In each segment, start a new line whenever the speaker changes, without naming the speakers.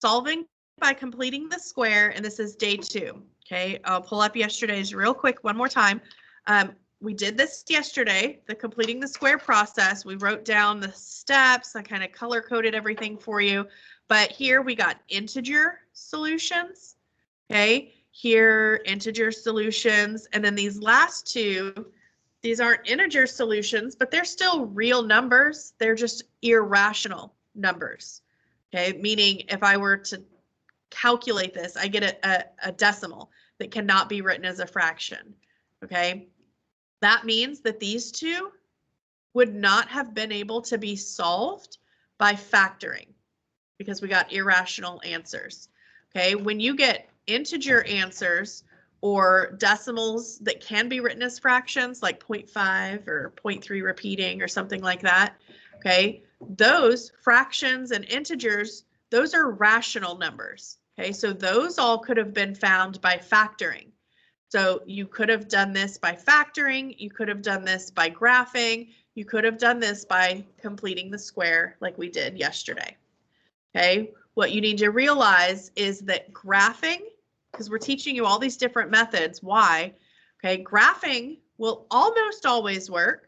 solving by completing the square, and this is day 2. Okay, I'll pull up yesterday's real quick one more time. We did this yesterday, the completing the square process. We wrote down the steps. I kind of color coded everything for you. But here we got integer solutions. Okay, here integer solutions. And then these last two, these aren't integer solutions, but they're still real numbers. They're just irrational numbers. Okay, meaning if I were to calculate this, I get a decimal that cannot be written as a fraction. Okay. That means that these two would not have been able to be solved by factoring because we got irrational answers. Okay, when you get integer answers or decimals that can be written as fractions like 0.5 or 0.3 repeating or something like that, okay, those fractions and integers, those are rational numbers. Okay, so those all could have been found by factoring. So you could have done this by factoring, you could have done this by graphing, you could have done this by completing the square like we did yesterday. Okay, what you need to realize is that graphing, because we're teaching you all these different methods, why? Okay, graphing will almost always work.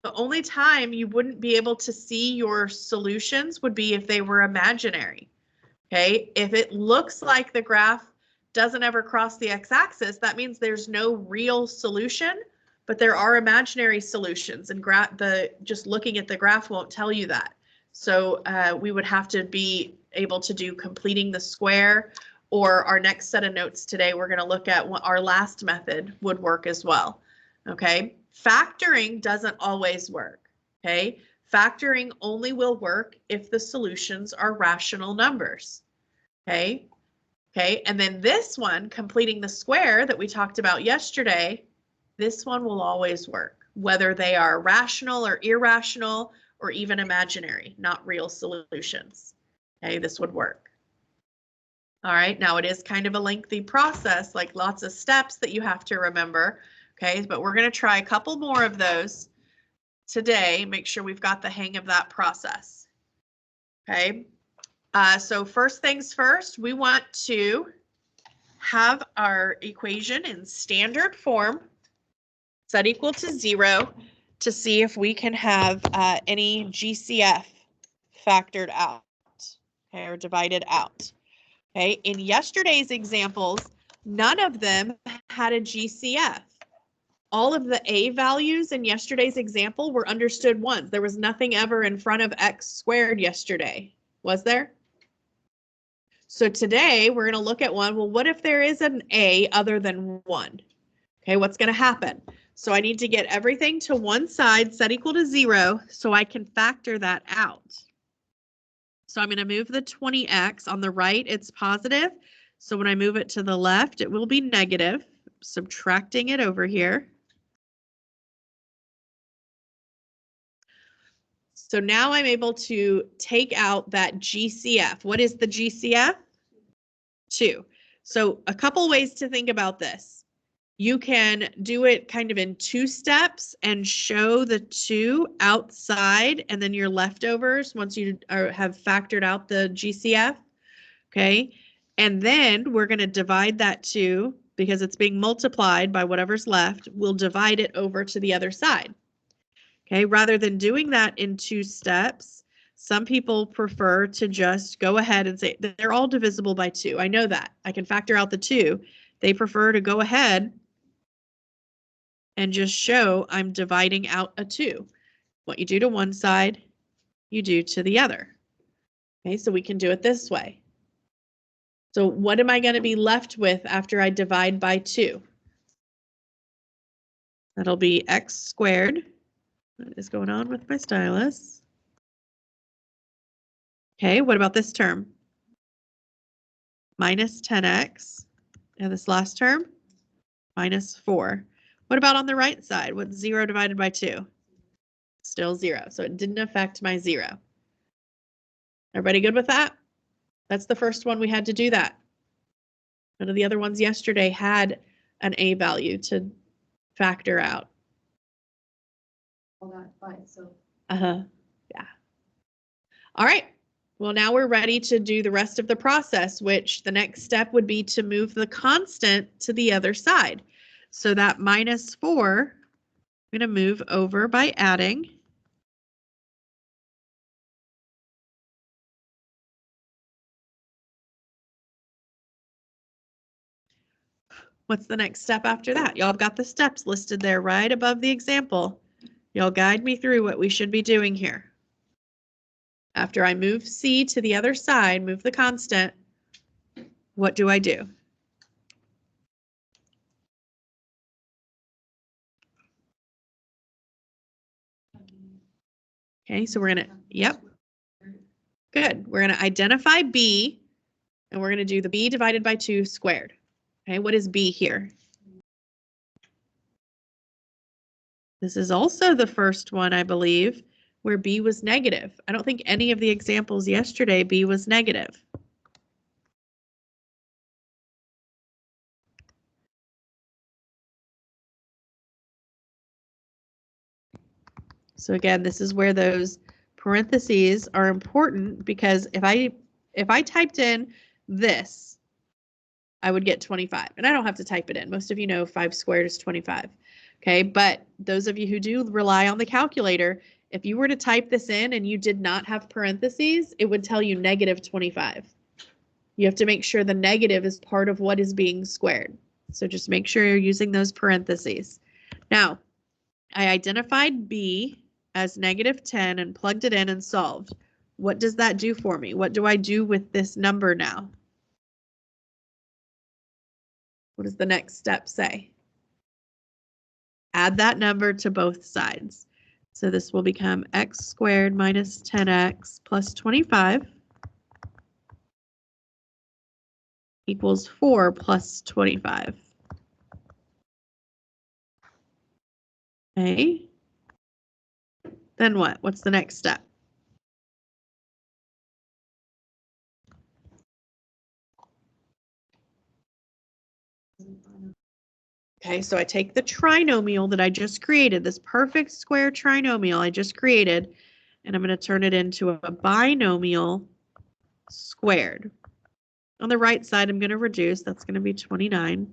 The only time you wouldn't be able to see your solutions would be if they were imaginary. Okay, if it looks like the graph doesn't ever cross the x-axis, that means there's no real solution, but there are imaginary solutions, and just looking at the graph won't tell you that. So we would have to be able to do completing the square, or our next set of notes today, we're going to look at what our last method would work as well. Okay, factoring doesn't always work. Okay, factoring only will work if the solutions are rational numbers. Okay. Okay, and then this one, completing the square that we talked about yesterday, this one will always work, whether they are rational or irrational or even imaginary, not real solutions. Okay, this would work. All right, now it is kind of a lengthy process, like lots of steps that you have to remember. Okay, but we're going to try a couple more of those today, make sure we've got the hang of that process. Okay. So first things first, we want to have our equation in standard form, set equal to 0, to see if we can have any GCF factored out, okay, or divided out. Okay, in yesterday's examples, none of them had a GCF. All of the A values in yesterday's example were understood ones. There was nothing ever in front of x squared yesterday, was there? So today we're going to look at one. Well, what if there is an A other than 1? Okay, what's going to happen? So I need to get everything to one side, set equal to 0, so I can factor that out. So I'm going to move the 20x. On the right, it's positive. So when I move it to the left, it will be negative. Subtracting it over here. So now I'm able to take out that GCF. What is the GCF? 2. So a couple ways to think about this. You can do it kind of in 2 steps and show the 2 outside and then your leftovers once you have factored out the GCF. Okay. And then we're going to divide that 2 because it's being multiplied by whatever's left. We'll divide it over to the other side. Okay, rather than doing that in 2 steps, some people prefer to just go ahead and say they're all divisible by 2. I know that. I can factor out the 2. They prefer to go ahead and just show I'm dividing out a 2. What you do to one side, you do to the other. Okay, so we can do it this way. So what am I going to be left with after I divide by 2? That'll be x squared. What is going on with my stylus? Okay, what about this term? Minus 10x. And this last term? Minus 4. What about on the right side? What's 0 divided by 2? Still 0. So it didn't affect my 0. Everybody good with that? That's the first one we had to do that. None of the other ones yesterday had an A value to factor out.
Well, that's fine. So.
Yeah. All right. Well, now we're ready to do the rest of the process, which the next step would be to move the constant to the other side. So that minus 4, I'm going to move over by adding. What's the next step after that? Y'all have got the steps listed there right above the example. Y'all guide me through what we should be doing here. After I move C to the other side, move the constant, what do I do? Okay, so we're going to, yep. Good. We're going to identify B, and we're going to do the B divided by 2 squared. Okay, what is B here? This is also the first one, I believe, where B was negative. I don't think any of the examples yesterday B was negative. So again, this is where those parentheses are important, because if I typed in this, I would get 25. And I don't have to type it in. Most of you know 5 squared is 25. Okay, but those of you who do rely on the calculator, if you were to type this in and you did not have parentheses, it would tell you negative 25. You have to make sure the negative is part of what is being squared. So just make sure you're using those parentheses. Now, I identified B as negative 10 and plugged it in and solved. What does that do for me? What do I do with this number now? What does the next step say? Add that number to both sides. So this will become x squared minus 10x plus 25 equals 4 plus 25. Okay. Then what? What's the next step? Okay, so I take the trinomial that I just created, this perfect square trinomial I just created, and I'm going to turn it into a binomial squared. On the right side, I'm going to reduce. That's going to be 29.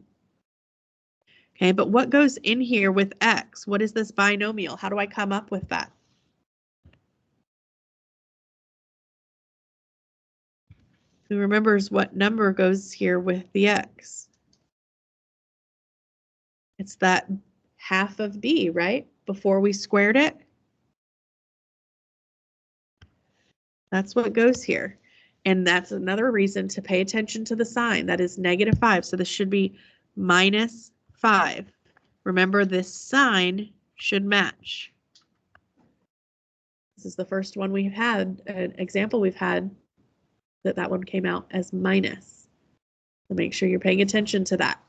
Okay, but what goes in here with x? What is this binomial? How do I come up with that? Who remembers what number goes here with the x? It's that half of b, right? Before we squared it. That's what goes here. And that's another reason to pay attention to the sign. That is negative 5. So this should be minus 5. Remember, this sign should match. This is the first one we've had, an example we've had that one came out as minus. So make sure you're paying attention to that.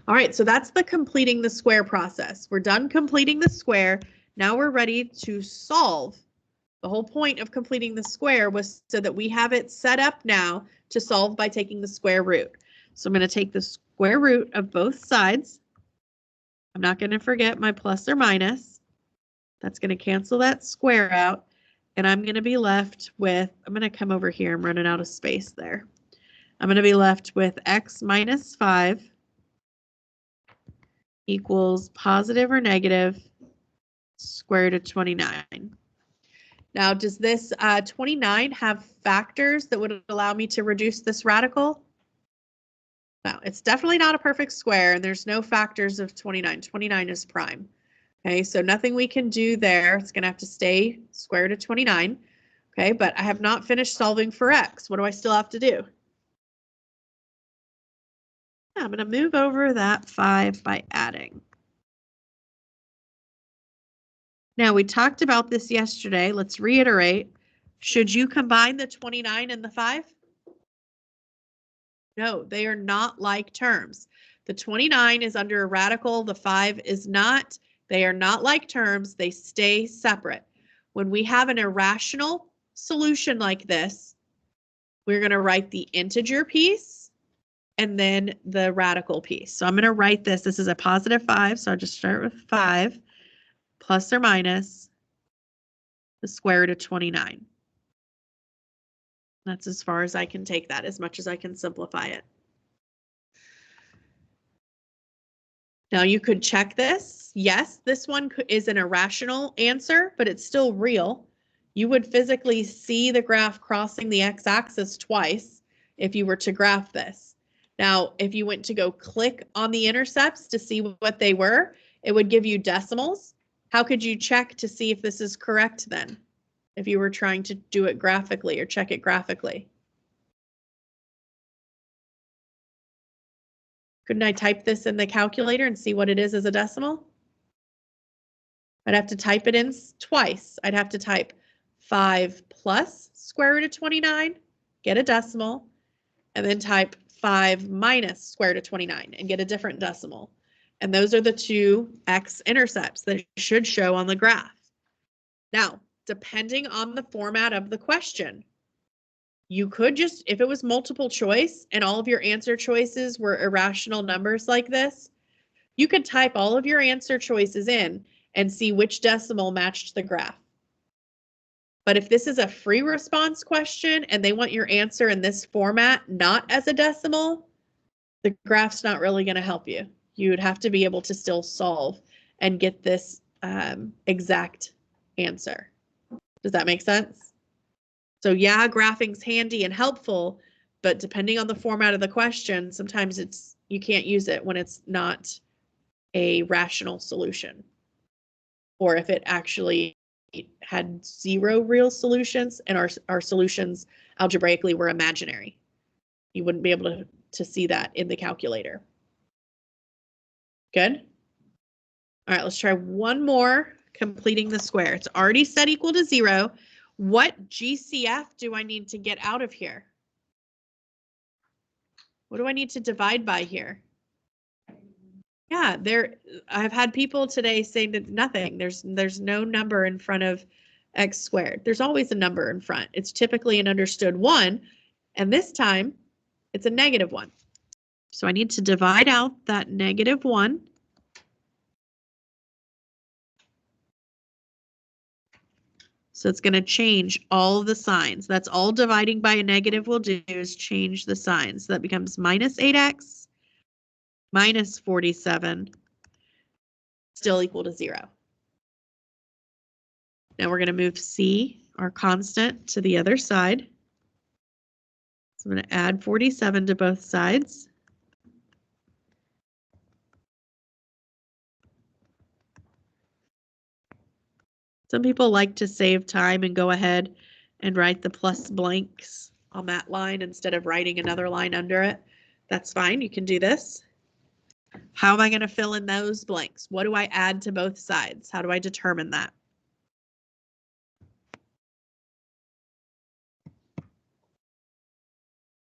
All right, so that's the completing the square process. We're done completing the square. Now we're ready to solve. The whole point of completing the square was so that we have it set up now to solve by taking the square root. So I'm going to take the square root of both sides. I'm not going to forget my plus or minus. That's going to cancel that square out. And I'm going to be left with, I'm going to come over here. I'm running out of space there. I'm going to be left with x minus 5 equals positive or negative square root of 29. Now, does this 29 have factors that would allow me to reduce this radical? No, it's definitely not a perfect square, and there's no factors of 29. 29 is prime. Okay, so nothing we can do there. It's going to have to stay square root of 29. Okay, but I have not finished solving for x. What do I still have to do? I'm going to move over that 5 by adding. Now, we talked about this yesterday. Let's reiterate. Should you combine the 29 and the 5? No, they are not like terms. The 29 is under a radical. The 5 is not. They are not like terms. They stay separate. When we have an irrational solution like this, we're going to write the integer piece and then the radical piece. So I'm going to write this. This is a positive 5, so I'll just start with 5 plus or minus the square root of 29. That's as far as I can take that, as much as I can simplify it. Now you could check this. Yes, this one is an irrational answer, but it's still real. You would physically see the graph crossing the x-axis twice if you were to graph this. Now, if you went to go click on the intercepts to see what they were, it would give you decimals. How could you check to see if this is correct then? If you were trying to do it graphically or check it graphically? Couldn't I type this in the calculator and see what it is as a decimal? I'd have to type it in twice. I'd have to type 5 plus square root of 29, get a decimal, and then type 5 minus square root of 29 and get a different decimal. And those are the two x-intercepts that should show on the graph. Now, depending on the format of the question, you could just, if it was multiple choice and all of your answer choices were irrational numbers like this, you could type all of your answer choices in and see which decimal matched the graph. But if this is a free response question and they want your answer in this format, not as a decimal, the graph's not really going to help you. You would have to be able to still solve and get this exact answer. Does that make sense? So yeah, graphing's handy and helpful, but depending on the format of the question, sometimes you can't use it when it's not a rational solution. Or if it actually had 0 real solutions and our solutions algebraically were imaginary. You wouldn't be able to see that in the calculator. Good? All right, let's try one more, completing the square. It's already set equal to 0. What GCF do I need to get out of here? What do I need to divide by here? Yeah, I've had people today say that nothing. There's no number in front of x squared. There's always a number in front. It's typically an understood 1, and this time it's a negative 1. So I need to divide out that negative 1. So it's going to change all the signs. That's all dividing by a negative will do, is change the signs. So that becomes minus 8x minus 47, still equal to 0. Now we're going to move c, our constant, to the other side. So I'm going to add 47 to both sides. Some people like to save time and go ahead and write the plus blanks on that line instead of writing another line under it. That's fine, you can do this. How am I going to fill in those blanks? What do I add to both sides? How do I determine that?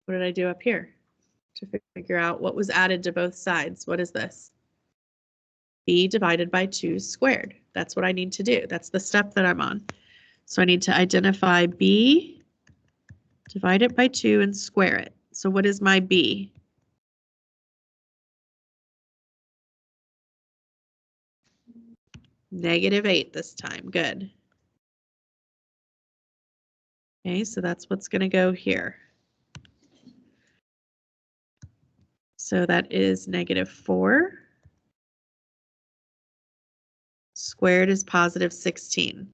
What did I do up here to figure out what was added to both sides? What is this? B divided by 2 squared. That's what I need to do. That's the step that I'm on. So I need to identify B, divide it by 2, and square it. So what is my B? Negative 8 this time. Good. Okay, so that's what's going to go here. So that is negative 4. Squared is positive 16.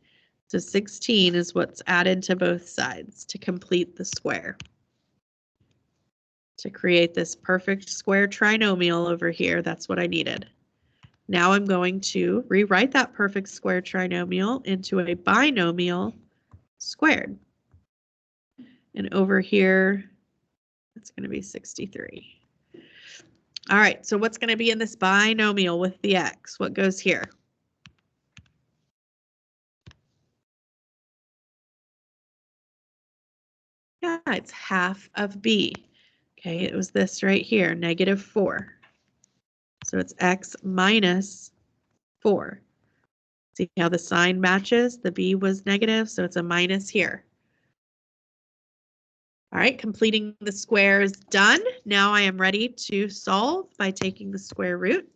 So 16 is what's added to both sides to complete the square. To create this perfect square trinomial over here, that's what I needed. Now I'm going to rewrite that perfect square trinomial into a binomial squared. And over here, it's going to be 63. All right, so what's going to be in this binomial with the x? What goes here? Yeah, it's half of b. Okay, it was this right here, negative 4. So it's x minus 4. See how the sign matches? The b was negative, so it's a minus here. All right, completing the square is done. Now I am ready to solve by taking the square root.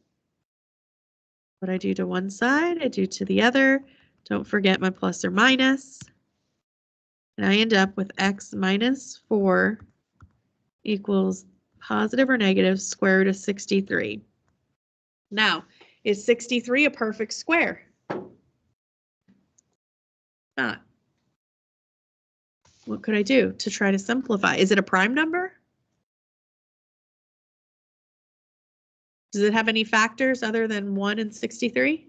What I do to one side, I do to the other. Don't forget my plus or minus. And I end up with x minus 4 equals positive or negative square root of 63. Now, is 63 a perfect square? Not. What could I do to try to simplify? Is it a prime number? Does it have any factors other than 1 and 63?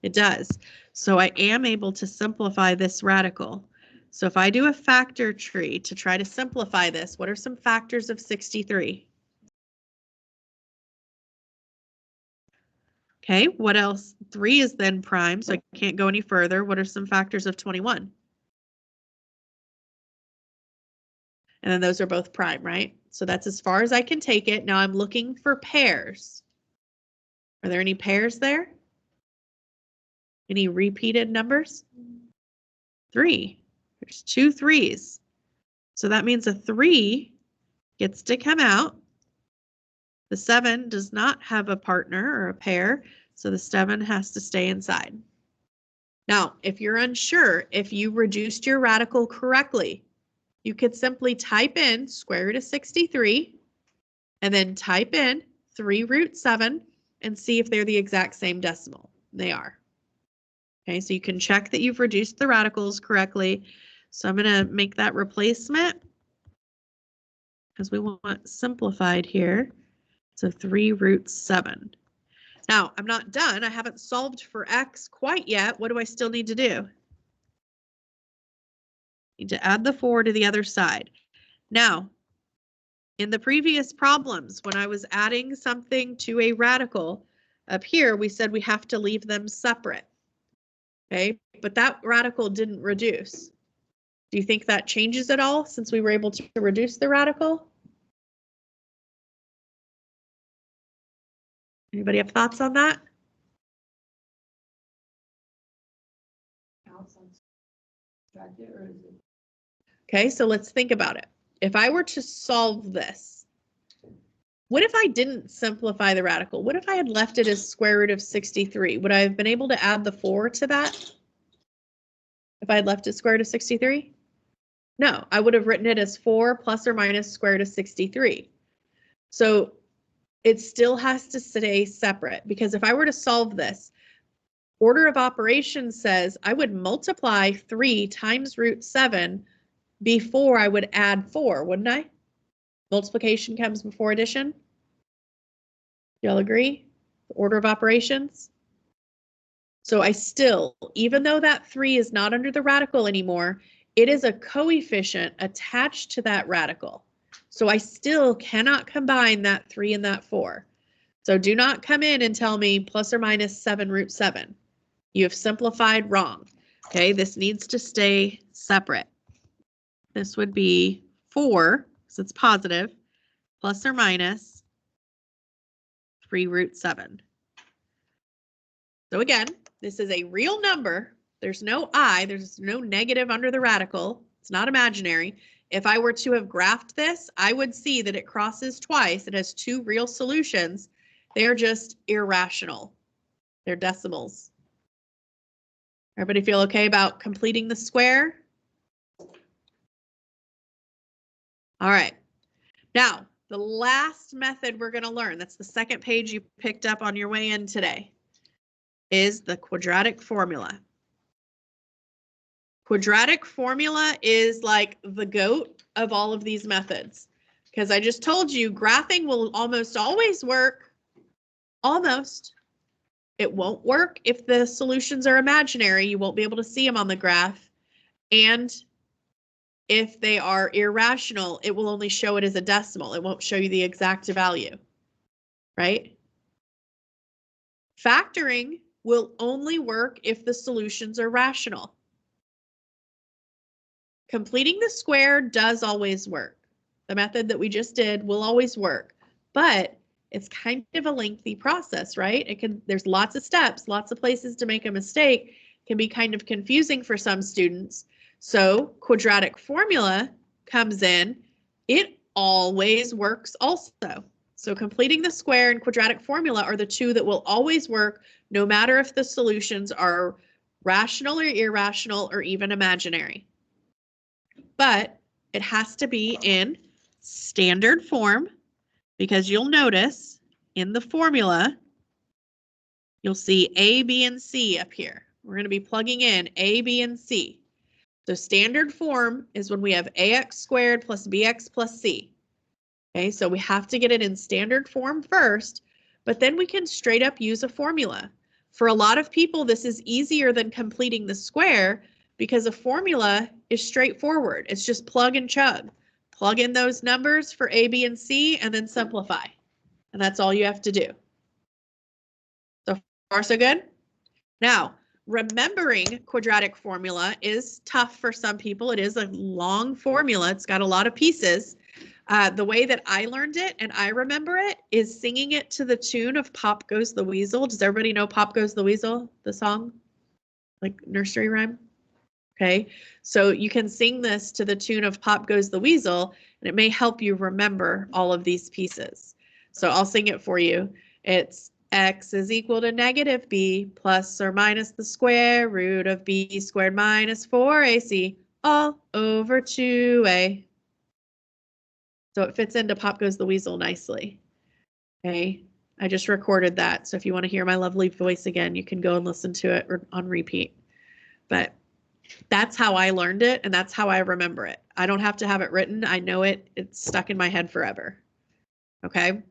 It does. So I am able to simplify this radical. So if I do a factor tree to try to simplify this, what are some factors of 63? Okay, what else? 3 is then prime, so I can't go any further. What are some factors of 21? And then those are both prime, right? So that's as far as I can take it. Now I'm looking for pairs. Are there any pairs there? Any repeated numbers? 3. There's 2 3s. So that means a 3 gets to come out. The 7 does not have a partner or a pair, so the 7 has to stay inside. Now, if you're unsure if you reduced your radical correctly, you could simply type in square root of 63 and then type in 3 root 7 and see if they're the exact same decimal. They are. Okay, so you can check that you've reduced the radicals correctly. So I'm going to make that replacement because we want simplified here. So 3 root 7. Now, I'm not done. I haven't solved for x quite yet. What do I still need to do? Need to add the 4 to the other side. Now, in the previous problems, when I was adding something to a radical, up here we said we have to leave them separate. Okay, but that radical didn't reduce. Do you think that changes at all since we were able to reduce the radical? Anybody have thoughts on that? Okay, so let's think about it. If I were to solve this, what if I didn't simplify the radical? What if I had left it as square root of 63? Would I have been able to add the 4 to that? If I had left it square root of 63? No, I would have written it as 4 plus or minus square root of 63. So it still has to stay separate, because if I were to solve this, order of operations says I would multiply 3 times root 7 before I would add 4, wouldn't I? Multiplication comes before addition. Y'all agree? The order of operations. So I still, even though that 3 is not under the radical anymore, it is a coefficient attached to that radical. So I still cannot combine that 3 and that 4. So do not come in and tell me plus or minus 7 root 7. You have simplified wrong. Okay, this needs to stay separate. This would be 4, so it's positive, plus or minus 3 root 7. So again, this is a real number. There's no I, there's no negative under the radical. It's not imaginary. If I were to have graphed this, I would see that it crosses twice. It has 2 real solutions. They're just irrational. They're decimals. Everybody feel okay about completing the square? All right. Now, the last method we're going to learn, that's the second page you picked up on your way in today, is the quadratic formula. Quadratic formula is like the GOAT of all of these methods, because I just told you graphing will almost always work. Almost. It won't work if the solutions are imaginary. You won't be able to see them on the graph. And if they are irrational, it will only show it as a decimal. It won't show you the exact value, right? Factoring will only work if the solutions are rational. Completing the square does always work. The method that we just did will always work, but it's kind of a lengthy process, right? There's lots of steps, lots of places to make a mistake. It can be kind of confusing for some students. So quadratic formula comes in. It always works also. So completing the square and quadratic formula are the two that will always work, no matter if the solutions are rational or irrational or even imaginary. but it has to be in standard form, because you'll notice in the formula, you'll see A, B, and C up here. We're going to be plugging in A, B, and C. So standard form is when we have ax squared plus bx plus c. Okay, so we have to get it in standard form first, but then we can straight up use a formula. For a lot of people, this is easier than completing the square because a formula is straightforward. It's just plug and chug. Plug in those numbers for A, B, and C, and then simplify. And that's all you have to do. So far, so good? Now, remembering quadratic formula is tough for some people. It is a long formula. It's got a lot of pieces. The way that I learned it and I remember it is singing it to the tune of Pop Goes the Weasel. Does everybody know Pop Goes the Weasel, the song? Like nursery rhyme? Okay, so you can sing this to the tune of Pop Goes the Weasel, and it may help you remember all of these pieces. So I'll sing it for you. It's x is equal to negative b plus or minus the square root of b squared minus 4ac all over 2a. So it fits into Pop Goes the Weasel nicely. Okay, I just recorded that. So if you want to hear my lovely voice again, you can go and listen to it on repeat. But that's how I learned it, and that's how I remember it. I don't have to have it written. I know it. It's stuck in my head forever. Okay,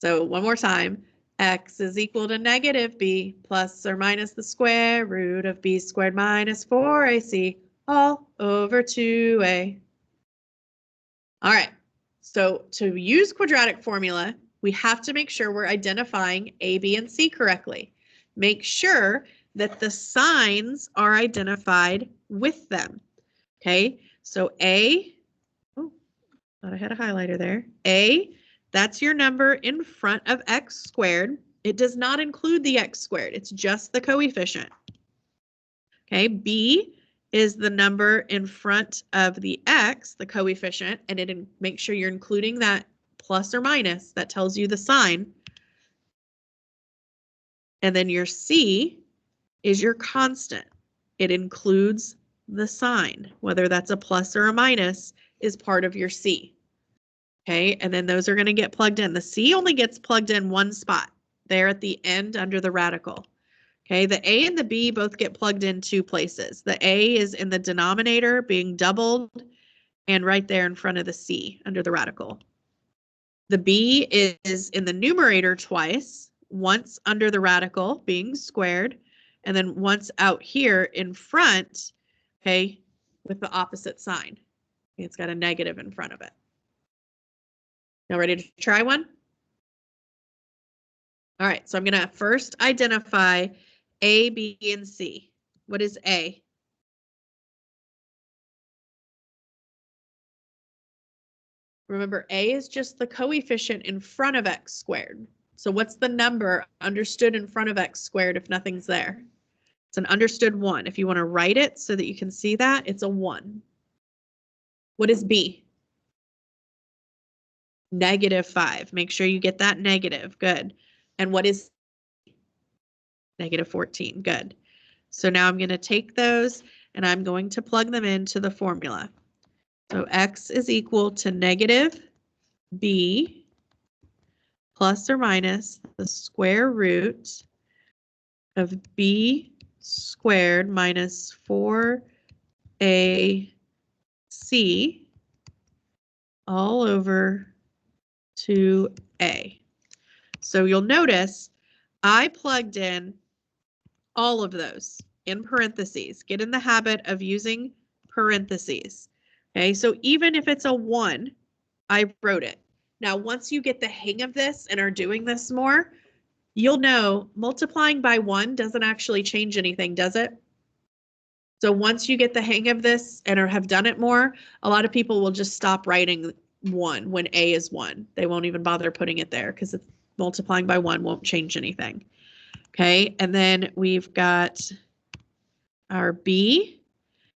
so one more time. X is equal to negative b plus or minus the square root of b squared minus 4ac all over 2a. All right, so to use quadratic formula, we have to make sure we're identifying A, B, and C correctly. Make sure that the signs are identified with them. Okay, so A, oh, thought I had a highlighter there. A, that's your number in front of x squared. It does not include the x squared. It's just the coefficient. Okay, B is the number in front of the x, the coefficient, and make sure you're including that plus or minus. That tells you the sign. And then your C is your constant. It includes the sign, whether that's a plus or a minus is part of your C. Okay, and then those are going to get plugged in. The C only gets plugged in one spot, there at the end under the radical. Okay, the A and the B both get plugged in two places. The A is in the denominator being doubled and right there in front of the C under the radical. The B is in the numerator twice, once under the radical being squared, and then once out here in front, okay, with the opposite sign. It's got a negative in front of it. Now ready to try one? All right, so I'm going to first identify A, B, and C. What is A? Remember, A is just the coefficient in front of x squared. So what's the number understood in front of x squared if nothing's there? It's an understood 1. If you want to write it so that you can see that, it's a 1. What is B? -5. Make sure you get that negative. Good. And what is -14? Good. So now I'm going to take those and I'm going to plug them into the formula. So x is equal to negative b plus or minus the square root of b squared minus 4ac all over 2a. So you'll notice I plugged in all of those in parentheses. Get in the habit of using parentheses. Okay, so even if it's a 1, I wrote it. Now, once you get the hang of this and are doing this more, you'll know multiplying by 1 doesn't actually change anything, does it? So once you get the hang of this and have done it more, a lot of people will just stop writing 1 when A is 1. They won't even bother putting it there because it's multiplying by 1 won't change anything. Okay, and then we've got our B.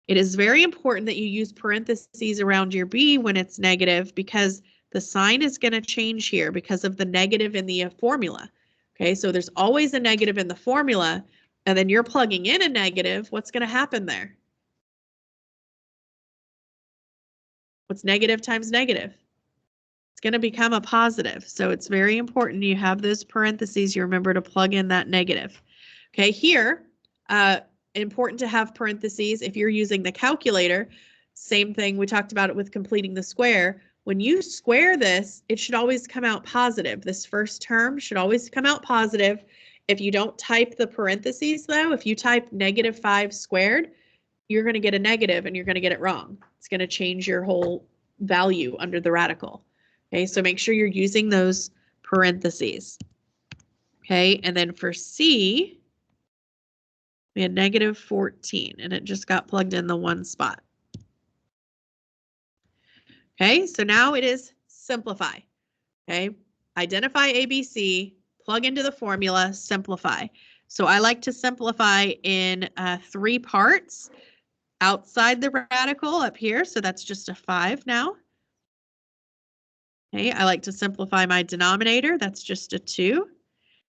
It is very important that you use parentheses around your B when it's negative because the sign is going to change here because of the negative in the formula. Okay, so there's always a negative in the formula, and then you're plugging in a negative. What's going to happen there? What's negative times negative? It's going to become a positive. So it's very important you have those parentheses. You remember to plug in that negative. Okay, here, important to have parentheses. If you're using the calculator, same thing. We talked about it with completing the square. When you square this, it should always come out positive. This first term should always come out positive. If you don't type the parentheses, though, if you type -5 squared, you're going to get a negative and you're going to get it wrong. It's going to change your whole value under the radical. Okay, so make sure you're using those parentheses. Okay, and then for C, we had -14, and it just got plugged in the one spot. Okay, so now it is simplify. Okay, identify ABC, plug into the formula, simplify. So I like to simplify in 3 parts. Outside the radical up here, so that's just a 5 now. Okay, I like to simplify my denominator, that's just a 2.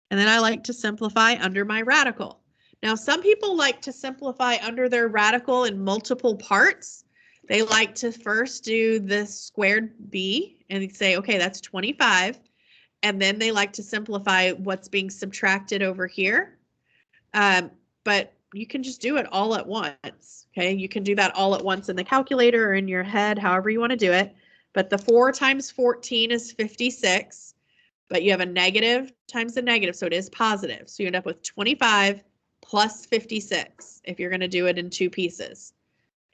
And then I like to simplify under my radical. Now, some people like to simplify under their radical in multiple parts. They like to first do the squared b and say, okay, that's 25. And then they like to simplify what's being subtracted over here. But you can just do it all at once, okay? You can do that all at once in the calculator or in your head, however you want to do it. But the 4 times 14 is 56, but you have a negative times a negative, so it is positive. So you end up with 25 plus 56 if you're going to do it in 2 pieces,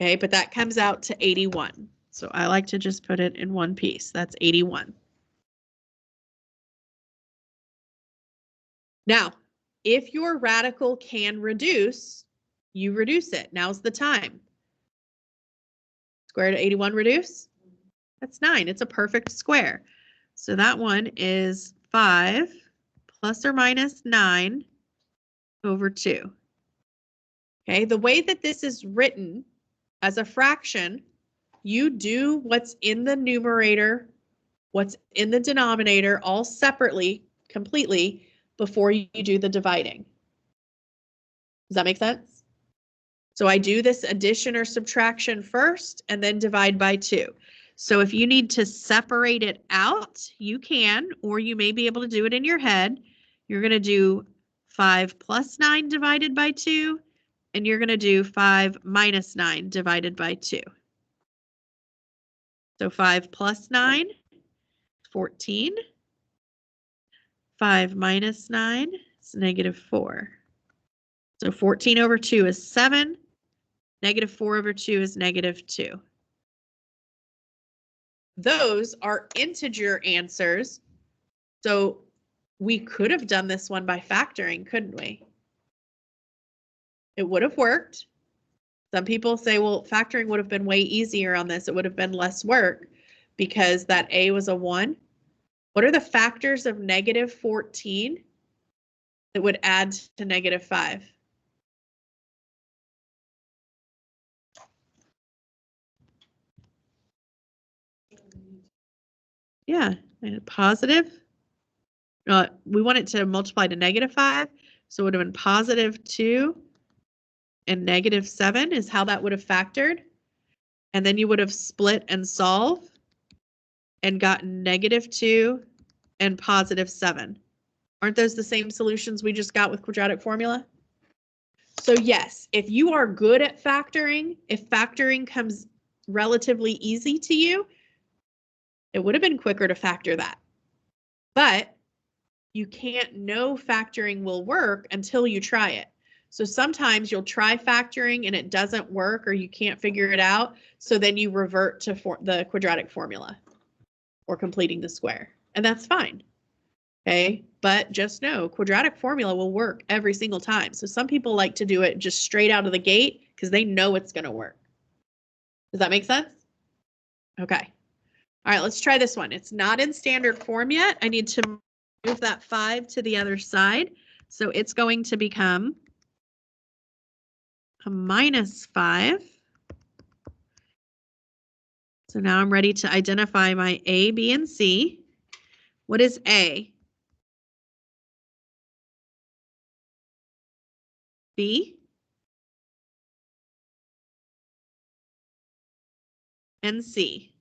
okay? But that comes out to 81. So I like to just put it in one piece. That's 81. Now, if your radical can reduce, you reduce it. Now's the time. Square root of 81 reduce? That's 9. It's a perfect square. So that one is 5 plus or minus 9 over 2. Okay, the way that this is written as a fraction, you do what's in the numerator, what's in the denominator, all separately, completely, before you do the dividing. Does that make sense? So I do this addition or subtraction first and then divide by 2. So if you need to separate it out, you can, or you may be able to do it in your head. You're going to do 5 plus 9 divided by 2, and you're going to do 5 minus 9 divided by 2. So 5 plus 9, 14. 5 minus 9 is -4. So 14 over 2 is 7. -4 over 2 is -2. Those are integer answers. So we could have done this one by factoring, couldn't we? It would have worked. Some people say, well, factoring would have been way easier on this. It would have been less work because that A was a 1. What are the factors of -14 that would add to -5? Yeah, and positive. We want it to multiply to -5, so it would have been +2 and -7 is how that would have factored. And then you would have split and solved and gotten -2 and +7. Aren't those the same solutions we just got with quadratic formula? So yes, if you are good at factoring, if factoring comes relatively easy to you, it would have been quicker to factor that. But you can't know factoring will work until you try it. So sometimes you'll try factoring and it doesn't work or you can't figure it out. So then you revert to the quadratic formula or completing the square. And that's fine. Okay, but just know quadratic formula will work every single time. So some people like to do it just straight out of the gate because they know it's going to work. Does that make sense? Okay. All right, let's try this one. It's not in standard form yet. I need to move that 5 to the other side. So it's going to become a -5. So now I'm ready to identify my A, B, and C. What is A? B? And C.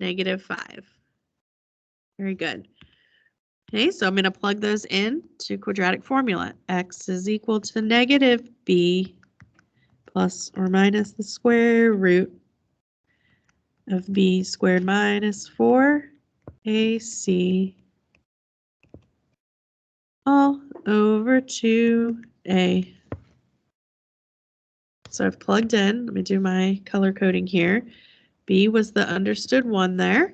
negative 5. Very good. Okay, so I'm going to plug those in to quadratic formula. X is equal to negative b plus or minus the square root of b squared minus 4ac all over 2a. So I've plugged in. Let me do my color coding here. B was the understood one there.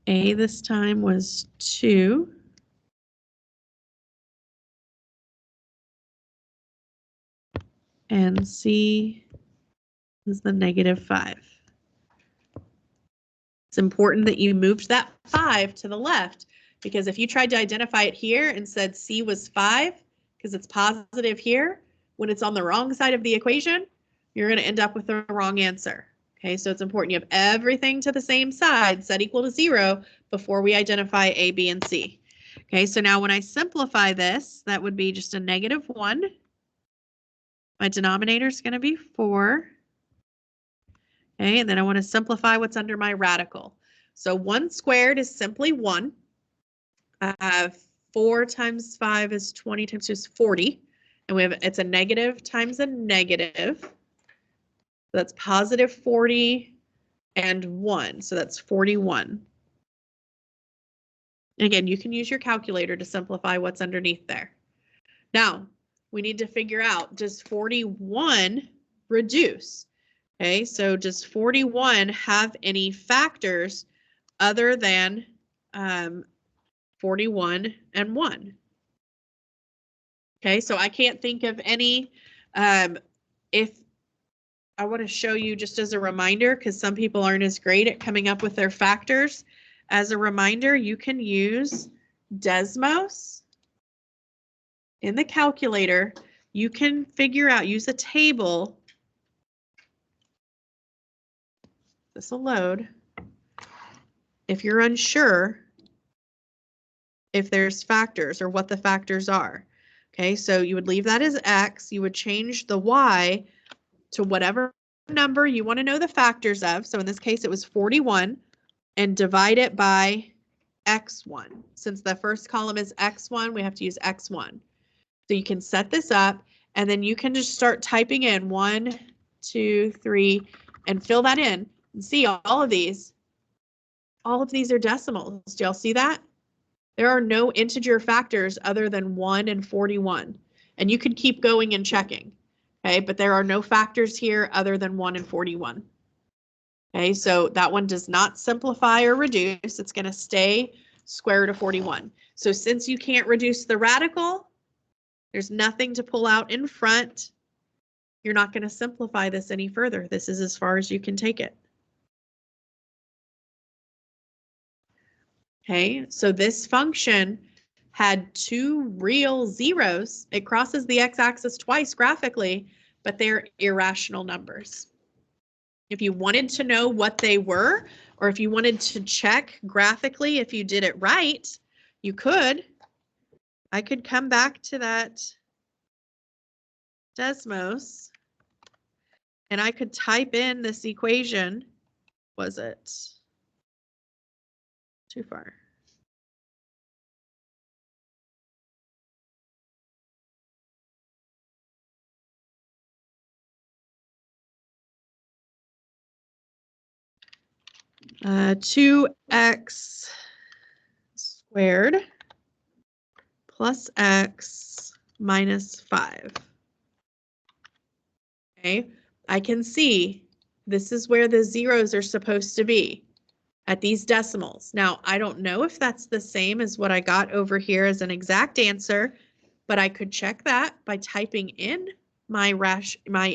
A this time was 2. And C is the negative 5. It's important that you moved that 5 to the left, because if you tried to identify it here and said C was 5, because it's positive here, when it's on the wrong side of the equation, you're going to end up with the wrong answer. Okay, so it's important you have everything to the same side set equal to 0 before we identify A, B, and C. Okay, so now when I simplify this, that would be just a negative 1. My denominator is going to be 4. Okay, and then I want to simplify what's under my radical. So 1 squared is simply 1. 4 times 5 is 20 times 2 is 40. And we have it's a negative times a negative. That's positive 40 and 1. So that's 41. And again, you can use your calculator to simplify what's underneath there. Now, we need to figure out, does 41 reduce? Okay, so does 41 have any factors other than 41 and 1? Okay, so I can't think of any. If I want to show you just as a reminder, because some people aren't as great at coming up with their factors. As a reminder, you can use Desmos in the calculator. You can figure out, use a table. This will load. If you're unsure if there's factors or what the factors are. Okay, so you would leave that as X. You would change the Y to whatever number you want to know the factors of. So in this case, it was 41, and divide it by X1. Since the first column is X1, we have to use X1. So you can set this up, and then you can just start typing in 1, 2, 3, and fill that in. And see all of these are decimals. Do y'all see that? There are no integer factors other than 1 and 41. And you could keep going and checking. Okay, but there are no factors here other than 1 and 41. Okay, so that one does not simplify or reduce. It's going to stay square root of 41. So since you can't reduce the radical, there's nothing to pull out in front. You're not going to simplify this any further. This is as far as you can take it. Okay, so this function had 2 real zeros. It crosses the x-axis twice graphically, but they're irrational numbers. If you wanted to know what they were, or if you wanted to check graphically if you did it right, you could. I could come back to that Desmos, and I could type in this equation. Was it too far? Uh, 2x squared plus x minus 5. Okay, I can see this is where the zeros are supposed to be at these decimals. Now, I don't know if that's the same as what I got over here as an exact answer, but I could check that by typing in my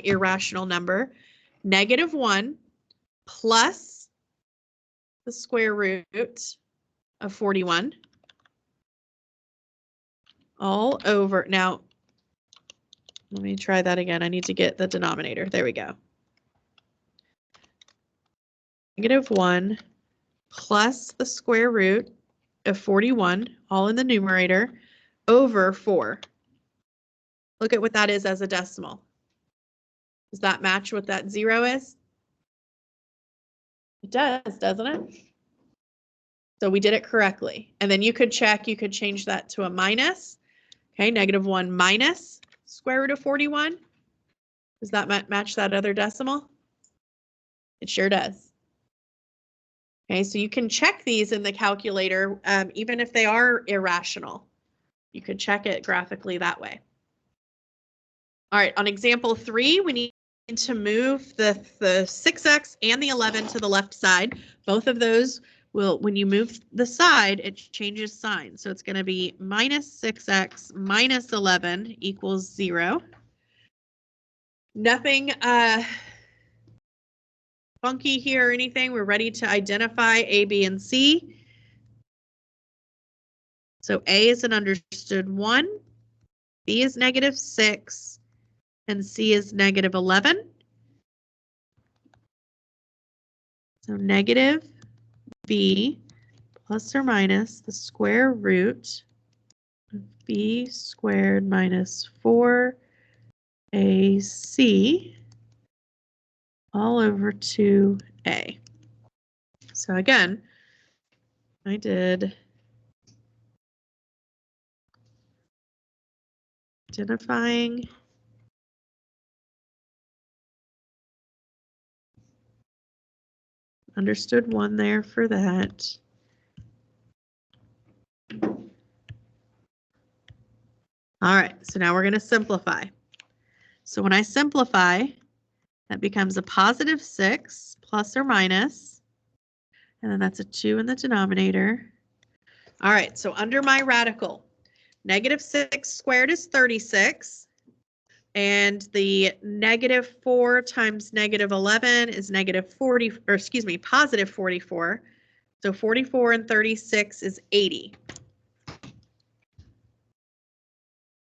irrational number, -1 plus the square root of 41 all over. Now, let me try that again. I need to get the denominator. There we go. -1 plus the square root of 41, all in the numerator, over 4. Look at what that is as a decimal. Does that match what that 0 is? It does, doesn't it? So we did it correctly. And then you could check, you could change that to a minus. Okay, -1 minus square root of 41. Does that match that other decimal? It sure does. Okay, so you can check these in the calculator, even if they are irrational. You could check it graphically that way. All right, on example 3, we need to move the 6x and the 11 to the left side. Both of those will, when you move the side, it changes sign. So it's going to be minus 6x minus 11 equals 0. Nothing funky here or anything. We're ready to identify A, B, and C. So A is an understood 1, B is -6, and C is -11. So negative B plus or minus the square root of B squared minus 4AC all over 2A. So again, I did identifying understood 1 there for that. All right, so now we're going to simplify. So when I simplify, that becomes a positive 6 plus or minus, and then that's a 2 in the denominator. All right, so under my radical, -6 squared is 36, and the -4 times -11 is -40, or excuse me, positive 44. So 44 and 36 is 80.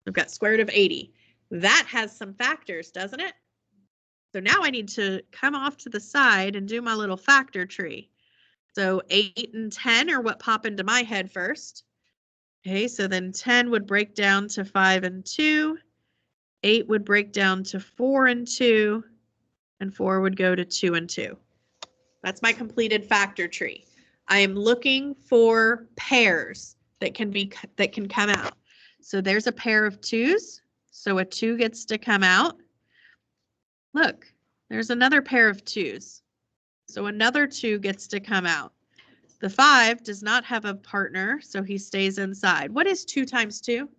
We've got square root of 80. That has some factors, doesn't it? So now I need to come off to the side and do my little factor tree. So 8 and 10 are what pop into my head first. Okay, so then 10 would break down to 5 and 2. 8 would break down to 4 and 2. And 4 would go to 2 and 2. That's my completed factor tree. I am looking for pairs that can come out. So there's a pair of 2's. So a 2 gets to come out. Look, there's another pair of 2's. So another 2 gets to come out. The 5 does not have a partner, so he stays inside. What is 2 times 2?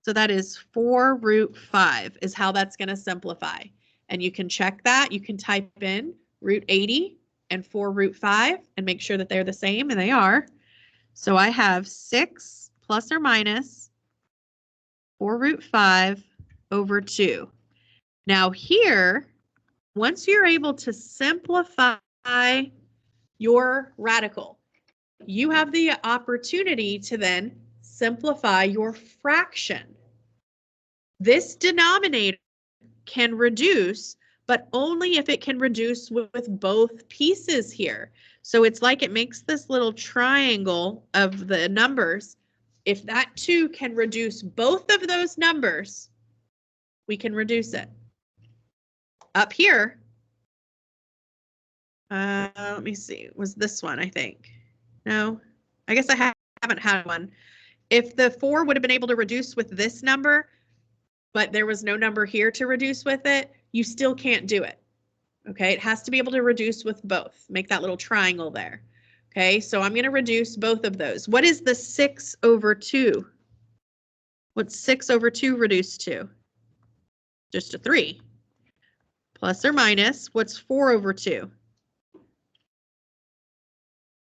So that is 4 root 5 is how that's going to simplify. And you can check that. You can type in root 80 and 4 root 5 and make sure that they're the same, and they are. So I have 6 plus or minus 4 root 5 over 2. Now here, once you're able to simplify your radical, you have the opportunity to then simplify your fraction. This denominator can reduce, but only if it can reduce with both pieces here. So it's like it makes this little triangle of the numbers. If that 2 can reduce both of those numbers, we can reduce it. Up here, let me see, was this one, I think. No, I guess I haven't had one. If the 4 would have been able to reduce with this number, but there was no number here to reduce with it, you still can't do it. Okay, it has to be able to reduce with both. Make that little triangle there. Okay, so I'm going to reduce both of those. What is the 6 over 2? What's 6 over 2 reduced to? Just a 3. Plus or minus, what's 4 over 2?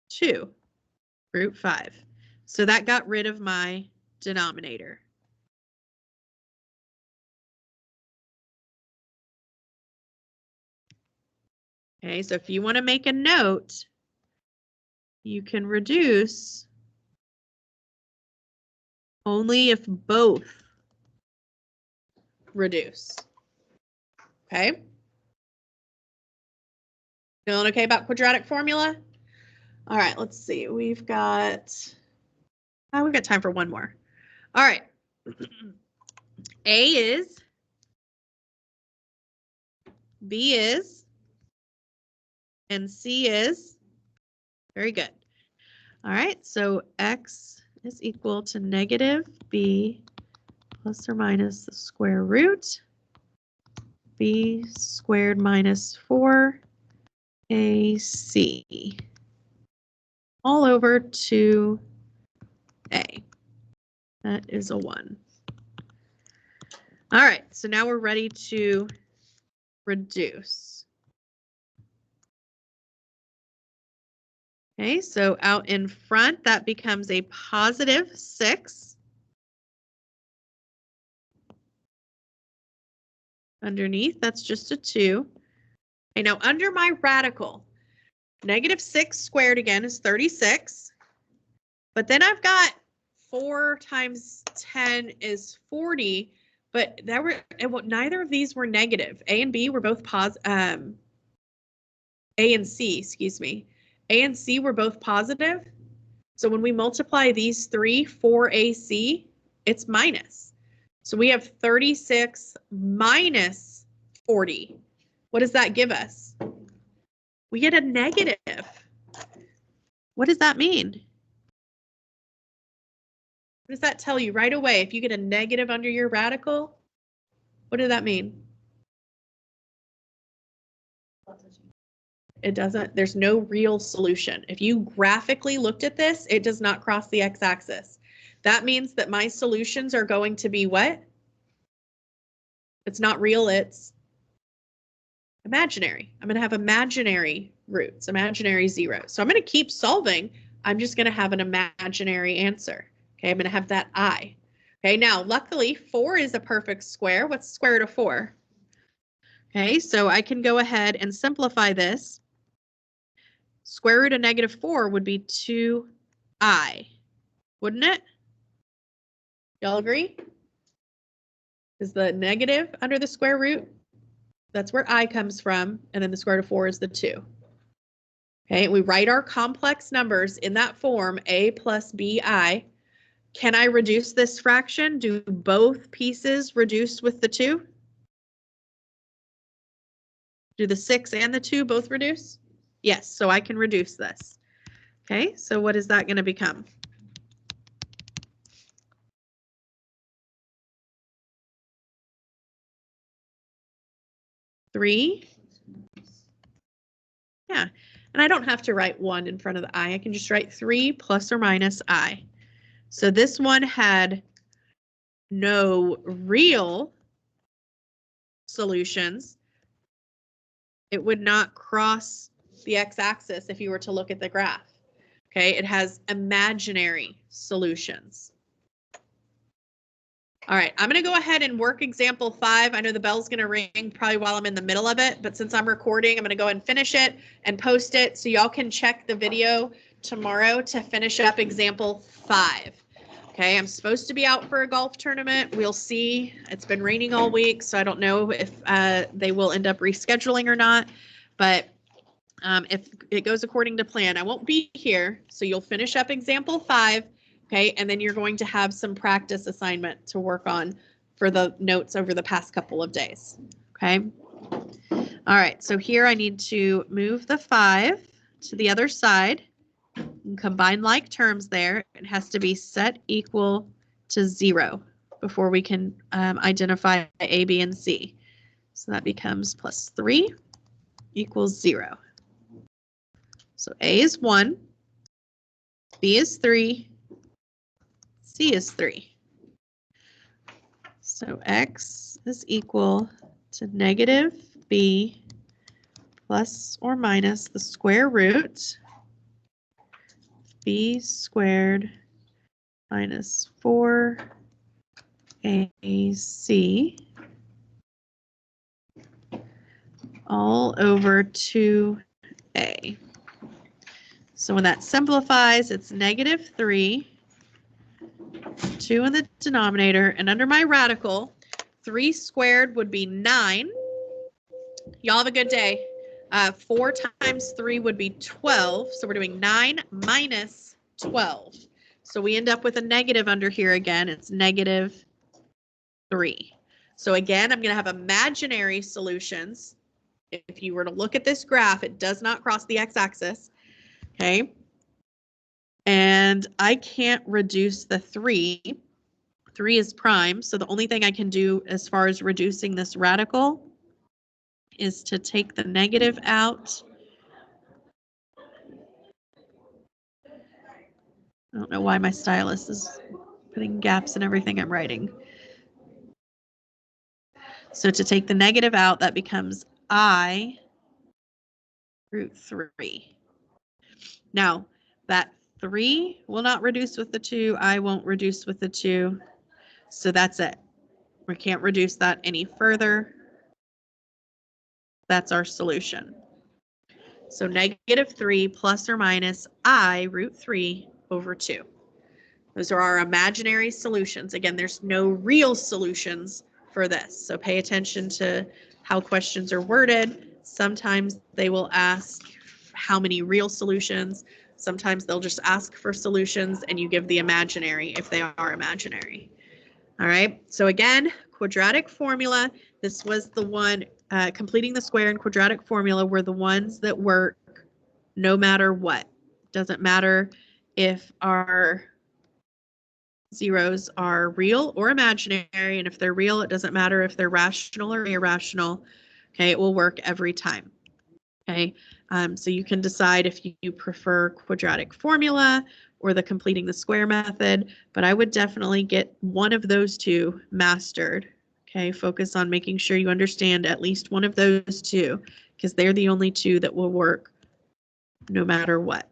2. Root 5. So that got rid of my denominator. Okay, so if you want to make a note, you can reduce only if both reduce. Okay? Feeling okay about quadratic formula? All right, let's see. We've got time for one more. All right. A is B is, and C is. Very good. All right, so x is equal to negative b plus or minus the square root b squared minus 4ac all over 2a. That is a 1. All right, so now we're ready to reduce. Okay, so out in front, that becomes a positive 6. Underneath, that's just a 2. Okay, now under my radical, negative 6 squared again is 36. But then I've got 4 times 10 is 40. But neither of these were negative. A and B were both A and C, excuse me. A and C were both positive. So when we multiply these three, 4AC, it's minus. So we have 36 minus 40. What does that give us? We get a negative. What does that mean? What does that tell you right away? If you get a negative under your radical, what does that mean? It doesn't, there's no real solution. If you graphically looked at this, it does not cross the x-axis. That means that my solutions are going to be what? It's not real, it's imaginary. I'm going to have imaginary roots, imaginary zeros. So I'm going to keep solving. I'm just going to have an imaginary answer. Okay, I'm going to have that I. Okay, now luckily 4 is a perfect square. What's the square root of 4? Okay, so I can go ahead and simplify this. Square root of negative 4 would be 2i, wouldn't it? Y'all agree? Is the negative under the square root? That's where I comes from, and then the square root of 4 is the 2. Okay, we write our complex numbers in that form, a plus bi. Can I reduce this fraction? Do both pieces reduce with the 2? Do the 6 and the 2 both reduce? Yes, so I can reduce this. Okay, so what is that going to become? Three. Yeah, and I don't have to write 1 in front of the I. I can just write 3 plus or minus I. So this one had no real solutions. It would not cross the x-axis if you were to look at the graph. Okay, it has imaginary solutions. All right, I'm going to go ahead and work example 5. I know the bell's going to ring probably while I'm in the middle of it, but since I'm recording, I'm going to go ahead and finish it and post it so y'all can check the video tomorrow to finish up example 5. Okay, I'm supposed to be out for a golf tournament. We'll see. It's been raining all week, so I don't know if they will end up rescheduling or not, but if it goes according to plan, I won't be here, so you'll finish up example 5. Okay, and then you're going to have some practice assignment to work on for the notes over the past couple of days. Okay. All right, so here I need to move the 5 to the other side and combine like terms there. It has to be set equal to 0 before we can identify A, B, and C. So that becomes plus 3 equals 0. So A is 1, B is 3, C is 3. So x is equal to negative b plus or minus the square root b squared minus 4ac all over 2a. So when that simplifies, it's negative 3. 2 in the denominator, and under my radical, 3 squared would be 9. Y'all have a good day. 4 times 3 would be 12, so we're doing 9 minus 12. So we end up with a negative under here again. It's negative 3. So again, I'm going to have imaginary solutions If you were to look at this graph, it does not cross the x-axis, okay? And I can't reduce the 3. 3 is prime, so the only thing I can do as far as reducing this radical is to take the negative out. I don't know why my stylus is putting gaps in everything I'm writing. So to take the negative out, that becomes I root 3. Now, that 3 will not reduce with the 2. I won't reduce with the 2. So that's it. We can't reduce that any further. That's our solution. So negative 3 plus or minus I root 3 over 2. Those are our imaginary solutions. Again, there's no real solutions for this. So pay attention to how questions are worded. Sometimes they will ask how many real solutions. Sometimes they'll just ask for solutions and you give the imaginary if they are imaginary. All right, so again, quadratic formula. This was the one, completing the square and quadratic formula were the ones that work no matter what. Doesn't matter if our zeros are real or imaginary, and if they're real, it doesn't matter if they're rational or irrational. Okay, it will work every time. Okay, so you can decide if you prefer quadratic formula or the completing the square method, but I would definitely get one of those two mastered. Okay, focus on making sure you understand at least one of those two, because they're the only two that will work no matter what.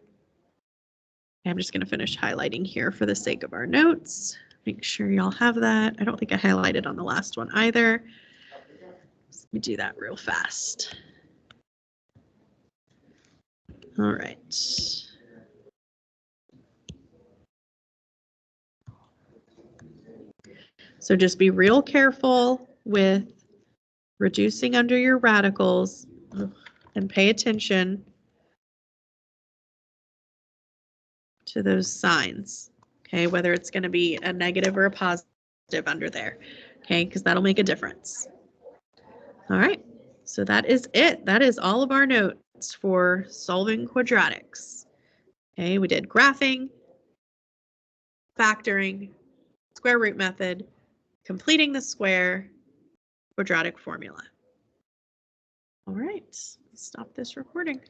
I'm just going to finish highlighting here for the sake of our notes. Make sure y'all have that. I don't think I highlighted on the last one either. Let me do that real fast. All right. So just be real careful with reducing under your radicals and pay attention to those signs, okay, whether it's going to be a negative or a positive under there, okay, because that'll make a difference. All right, so that is it. That is all of our notes for solving quadratics. Okay, we did graphing, factoring, square root method, completing the square, quadratic formula. All right, stop this recording.